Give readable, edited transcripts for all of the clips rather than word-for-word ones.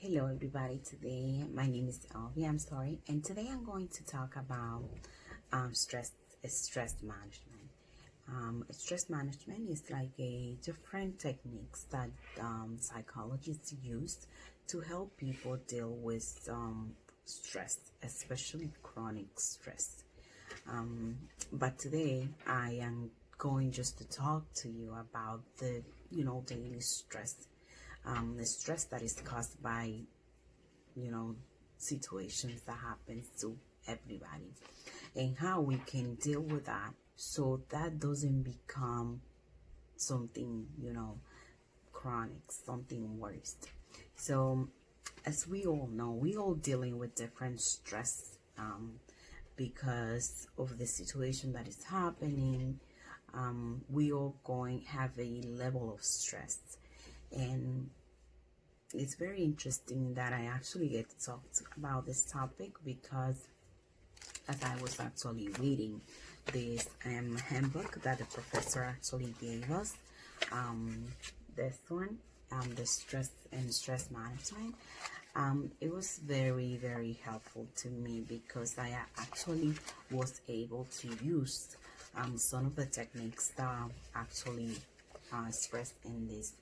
Hello everybody, today my name is Elvia, and today I'm going to talk about stress management. Stress management is like a different techniques that psychologists use to help people deal with stress, especially chronic stress. But today I am going just to talk to you about the daily stress, the stress that is caused by situations that happens to everybody, and how we can deal with that so that doesn't become something chronic, something worse. So as we all know, we all dealing with different stress, because of the situation that is happening. We all going have a level of stress, and it's very interesting that I actually get to talk about this topic, because as I was actually reading this handbook that the professor actually gave us, this one, the stress management, it was very, very helpful to me, because I actually was able to use some of the techniques that are actually expressed in this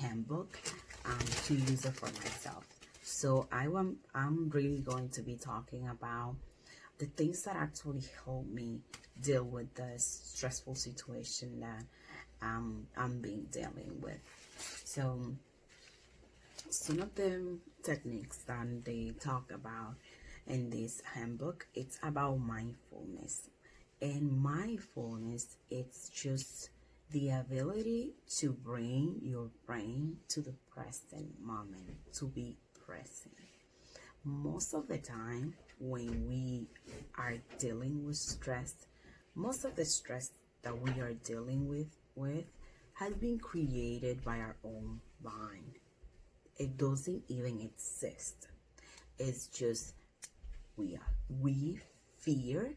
handbook, to use it for myself. So I'm really going to be talking about the things that actually help me deal with the stressful situation that I'm dealing with. So some of the techniques that they talk about in this handbook, it's about mindfulness. And mindfulness, it's just the ability to bring your brain to the present moment, to be present. Most of the time when we are dealing with stress, most of the stress that we are dealing with has been created by our own mind. It doesn't even exist. It's just we fear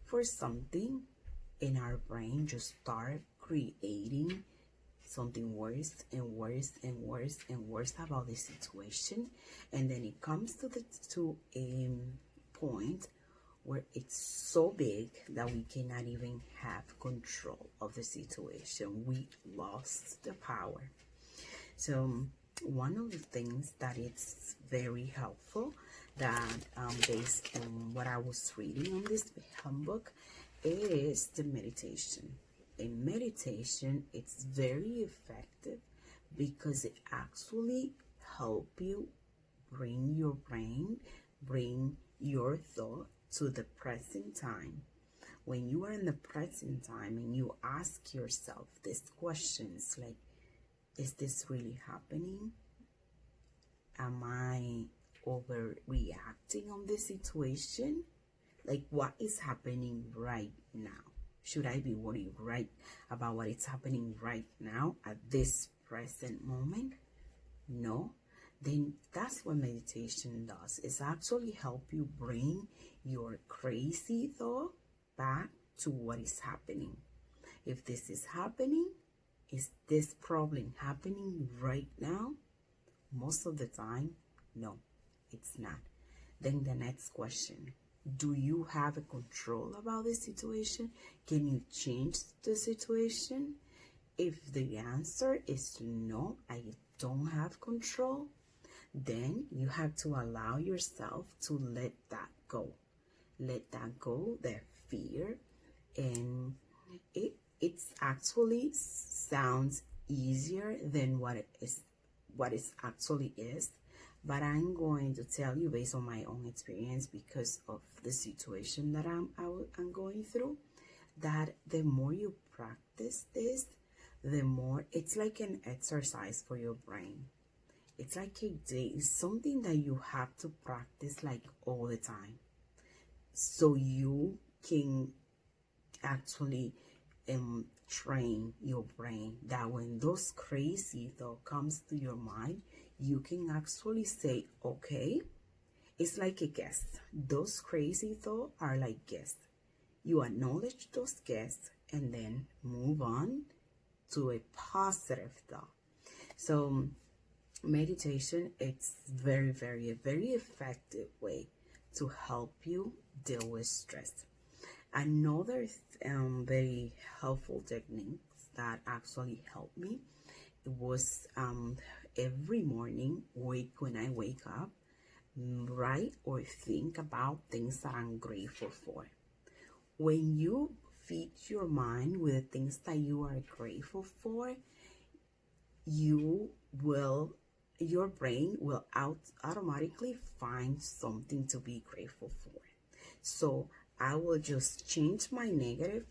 for something, in our brain just start creating something worse and worse and worse and worse about the situation, and then it comes to a point where it's so big that we cannot even have control of the situation. We lost the power. So one of the things that is very helpful, that based on what I was reading on this handbook, is the meditation. In meditation, it's very effective because it actually help you bring your brain, bring your thought to the present time. When you are in the present time and you ask yourself these questions like, is this really happening? Am I overreacting on this situation? Like, what is happening right now? Should I be worried right about what is happening right now at this present moment? No. Then that's what meditation does. It's actually help you bring your crazy thought back to what is happening. If this is happening, is this problem happening right now? Most of the time, no, it's not. Then the next question, do you have a control about the situation? Can you change the situation? If the answer is no, I don't have control, then you have to allow yourself to let that go. Let that go, that fear. And it's actually sounds easier than what it actually is. But I'm going to tell you based on my own experience, because of the situation that I'm going through, that the more you practice this, the more it's like an exercise for your brain. It's like a day. It's something that you have to practice like all the time, so you can actually train your brain that when those crazy thoughts comes to your mind, you can actually say, okay, it's like a guest. Those crazy thoughts are like guests. You acknowledge those guests and then move on to a positive thought. So meditation, it's a very effective way to help you deal with stress. Another very helpful techniques that actually helped me, it was every morning when I wake up, write or think about things that I'm grateful for. When you feed your mind with the things that you are grateful for, you will your brain will automatically find something to be grateful for. So I will just change my negative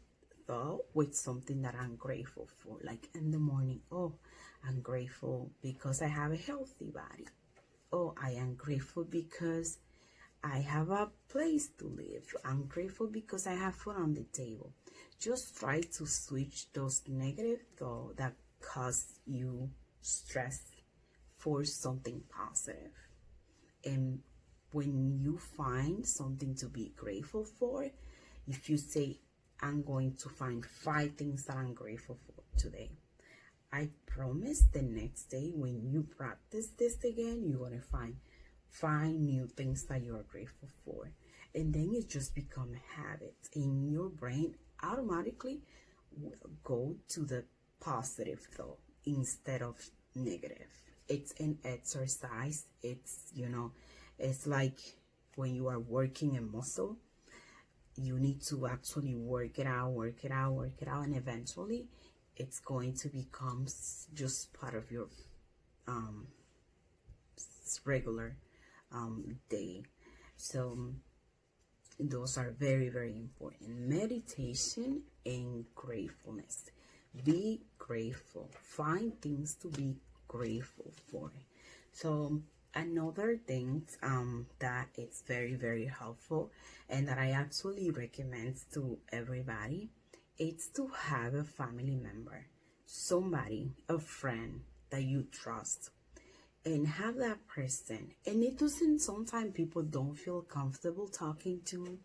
thought with something that I'm grateful for. Like in the morning, oh, I'm grateful because I have a healthy body. Oh, I am grateful because I have a place to live. I'm grateful because I have food on the table. Just try to switch those negative thoughts that cause you stress for something positive. And when you find something to be grateful for, if you say, I'm going to find 5 things that I'm grateful for today, I promise the next day when you practice this again, you're going to find new things that you are grateful for. And then it just become a habit, and your brain automatically will go to the positive thought instead of negative. It's an exercise. It's like when you are working a muscle, you need to actually work it out, and eventually it's going to become just part of your regular day. So those are very, very important. Meditation and gratefulness. Be grateful. Find things to be grateful for. So another thing that it's very, very helpful and that I actually recommend to everybody, it's to have a family member, somebody, a friend that you trust, and have that person. And it doesn't, sometimes people don't feel comfortable talking to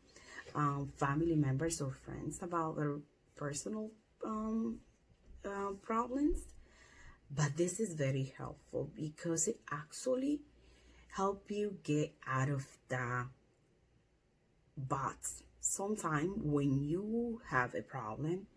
family members or friends about their personal problems, but this is very helpful because it actually help you get out of the box. Sometimes when you have a problem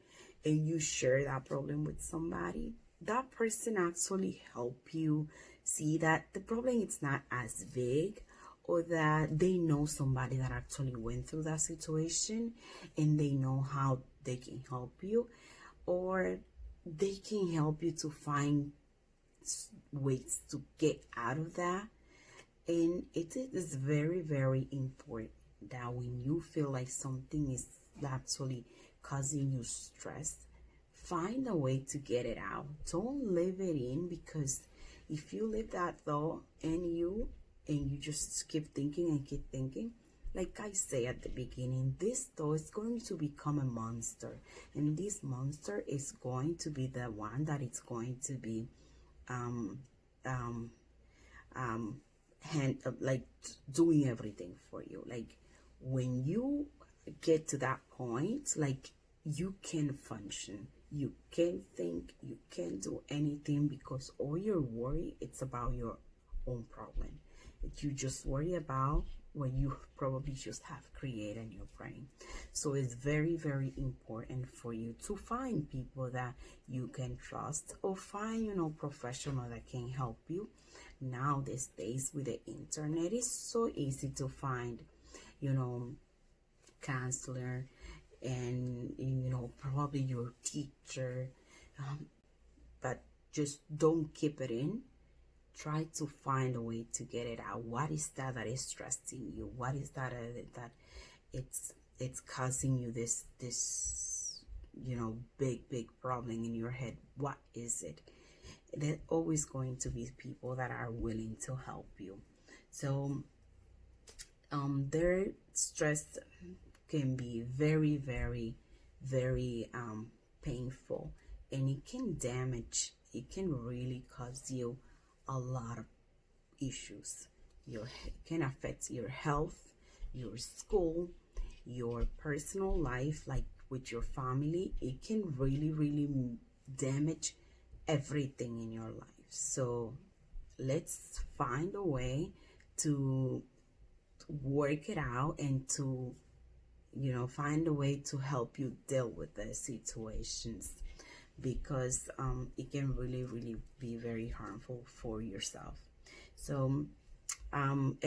and you share that problem with somebody, that person actually help you see that the problem is not as big, or that they know somebody that actually went through that situation and they know how they can help you, or they can help you to find ways to get out of that. And it is very, very important that when you feel like something is actually causing you stress, find a way to get it out. Don't leave it in, because if you leave that thought in you and you just keep thinking, like I say at the beginning, this thought is going to become a monster, and this monster is going to be the one that it's going to be like doing everything for you. Like when you get to that point, like you can function, you can think, you can do anything, because all your worry, it's about your own problem. You just worry about what you probably just have created in your brain. So it's very, very important for you to find people that you can trust, or find, professional that can help you. Now these days with the internet, it's so easy to find, counselor, and probably your teacher, but just don't keep it in. Try to find a way to get it out. What is that is stressing you? What is that that it's causing you this big problem in your head? What is it? There's always going to be people that are willing to help you. So their stress can be very, very, very painful, and it can really cause you a lot of issues. It can affect your health, your school, your personal life, like with your family. It can really, really damage everything in your life. So let's find a way to work it out and to, find a way to help you deal with the situations, because it can really, really be very harmful for yourself. So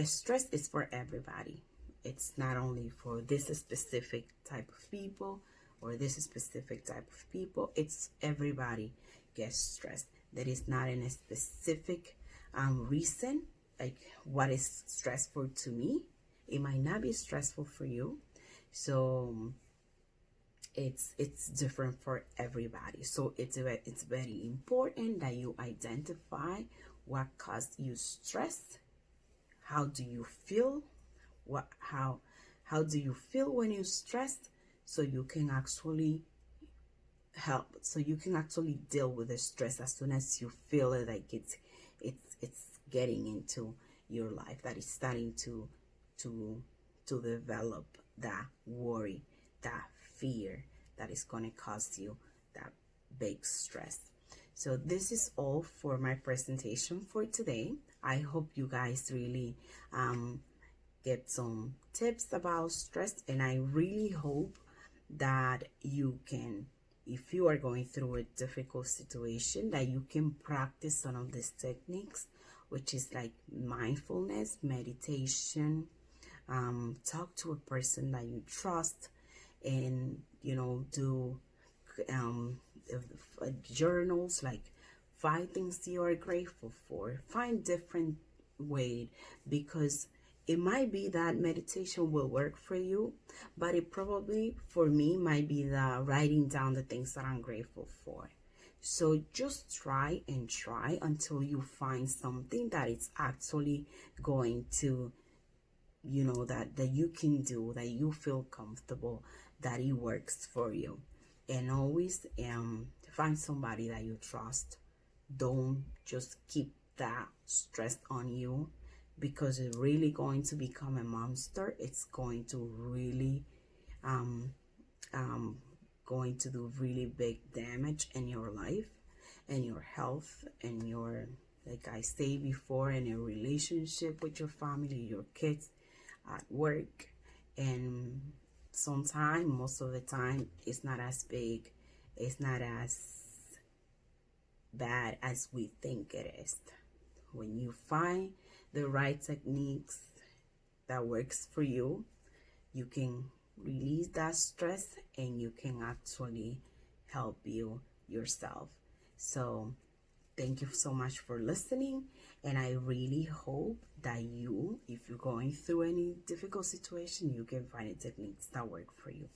stress is for everybody. It's not only for this specific type of people or this specific type of people. It's everybody gets stressed. That is not in a specific reason. Like, what is stressful to me, it might not be stressful for you. So it's different for everybody. So it's very important that you identify what caused you stress. How do you feel? How do you feel when you're stressed? So you can actually deal with the stress as soon as you feel it, like it's getting into your life, that is starting to develop that worry, that fear, that is going to cause you that big stress. So this is all for my presentation for today. I hope you guys really get some tips about stress, and I really hope that you can, if you are going through a difficult situation, that you can practice some of these techniques, which is like mindfulness, meditation, talk to a person that you trust, and do journals, like 5 things you are grateful for. Find different way, because it might be that meditation will work for you, but it probably, for me, might be the writing down the things that I'm grateful for. So just try and try until you find something that is actually going to, that you can do, that you feel comfortable, that it works for you. And always find somebody that you trust. Don't just keep that stress on you, because it's really going to become a monster. It's going to really going to do really big damage in your life and your health and your, like I say before, in a relationship with your family, your kids, at work. And sometimes, most of the time, it's not as big, it's not as bad as we think it is. When you find the right techniques that works for you, you can release that stress and you can actually help you yourself. So thank you so much for listening, and I really hope that you, if you're going through any difficult situation, you can find techniques that work for you.